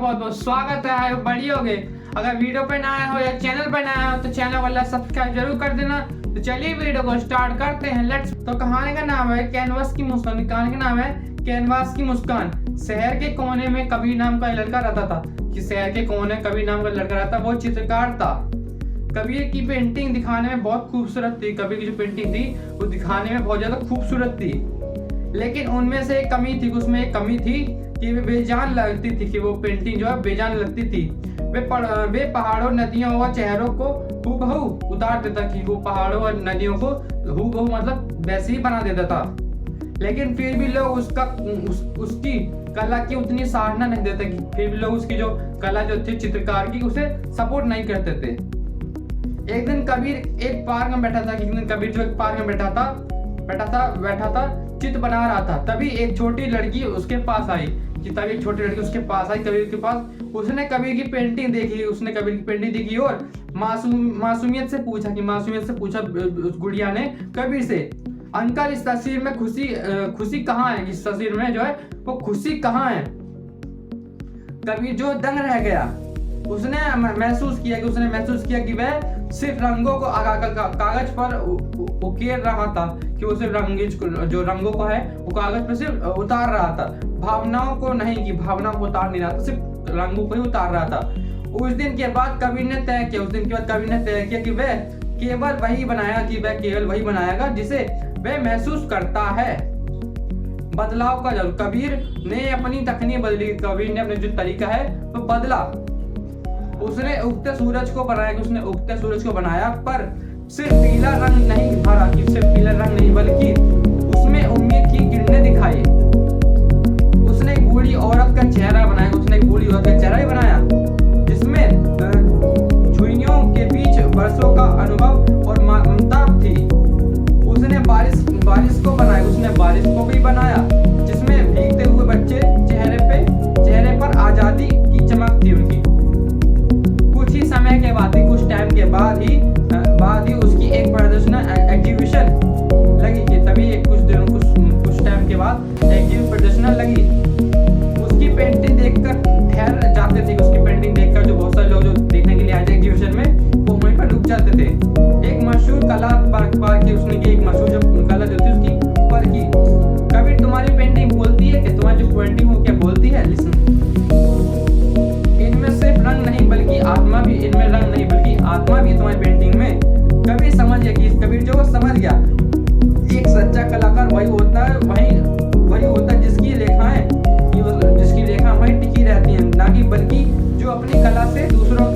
बहुत बहुत स्वागत है। आए बढ़िया होगे। अगर वीडियो पे ना आए हो या चैनल पे ना आए हो तो चैनल वाला सब्सक्राइब जरूर कर देना। तो चलिए वीडियो को स्टार्ट करते हैं। लेट्स। तो कहानी का नाम है कैनवास की मुस्कान। कहानी का नाम है कैनवास की मुस्कान। शहर के कोने में कबीर नाम का लड़का रहता था। कि शहर के कोने कबीर नाम का लड़का रहता, वो चित्रकार था। कबीर की पेंटिंग दिखाने में बहुत खूबसूरत थी। कबीर की जो पेंटिंग थी वो दिखाने में बहुत ज्यादा खूबसूरत थी, लेकिन उनमें से एक कमी थी। उसमें एक कमी थी कि वे बेजान लगती थी। कि वो पेंटिंग जो है बेजान लगती थी। वे पहाड़ों, नदियों और चेहरों को हूबहू उतार देता। कि वो पहाड़ों और नदियों को हूबहू मतलब वैसे ही बना देता था। लेकिन फिर भी लोग उसकी कला की उतनी सराहना नहीं देते। कि फिर भी लोग उसकी जो कला जो थी चित्रकार की, उसे सपोर्ट नहीं करते थे। एक दिन कबीर एक पार्क में बैठा था। एक दिन कबीर जो एक पार्क में बैठा था चित्र बना रहा था। तभी एक छोटी लड़की उसके पास आई। कबीर के पास। उसने कबीर की पेंटिंग देखी और मासूमियत से पूछा उस गुड़िया ने कबीर से, अंकल इस तस्वीर में खुशी कहाँ है? इस तस्वीर में जो है वो खुशी कहाँ है? कबीर जो दंग रह गया। उसने महसूस किया कि वह सिर्फ रंगों को कागज पर उकेर रहा था। कि वो सिर्फ जो रंगों को है वो कागज पर सिर्फ उतार रहा था, भावनाओं को नहीं। कि भावनाओं को उतार नहीं रहा था, सिर्फ रंगों को ही उतार रहा था। उस दिन के बाद कबीर ने तय किया कि वह केवल वही बनाएगा जिसे वह महसूस करता है। बदलाव का जरूर। कबीर ने अपनी तकनीक बदली। कबीर ने अपने जो तरीका है वो बदला। उसने उगते सूरज को बनाया, पर सिर्फ पीला रंग नहीं भरा। कि सिर्फ पीला रंग नहीं, बल्कि उसमें उम्मीद की किरणें दिखाई। उसने एक बूढ़ी औरत का चेहरा बनाया। जिसमें छुइयों के बीच वर्षों का अनुभव और ममता थी। उसने बारिश को भी बनाया, जिसमें भीगते हुए बच्चे चेहरे पर आजादी की चमक थी उनकी। कुछ ही समय के बाद कुछ टाइम के बाद ही उसकी एक प्रदर्शन एग्जीबिशन लगी। कि तभी कुछ टाइम के बाद एग्जीबिशन प्रदर्शन लगी। उसकी पेंटिंग देखकर ठहर जाते थे। उसकी पेंटिंग देखकर जो बहुत सारे लोग जो देखने के लिए आए थे एग्जीबिशन में, वो वहीं पर रुक जाते थे। एक मशहूर कला पार्क की उसने की। एक मशहूर जो कला जो थी उसकी पर की। कबीर तुम्हारी पेंटिंग बोलती है कि तुम्हारी जो पेंटिंग वो क्या बोलती है? लिसन, इनमें सिर्फ रंग नहीं बल्कि आत्मा भी है तुम्हारी पेंटिंग में। कबीर समझ गया। कि कबीर जो वो समझ गया, एक सच्चा कलाकार वही होता है जिसकी रेखाएं वही टिकी रहती हैं, ना कि बल्कि जो अपनी कला से दूसरों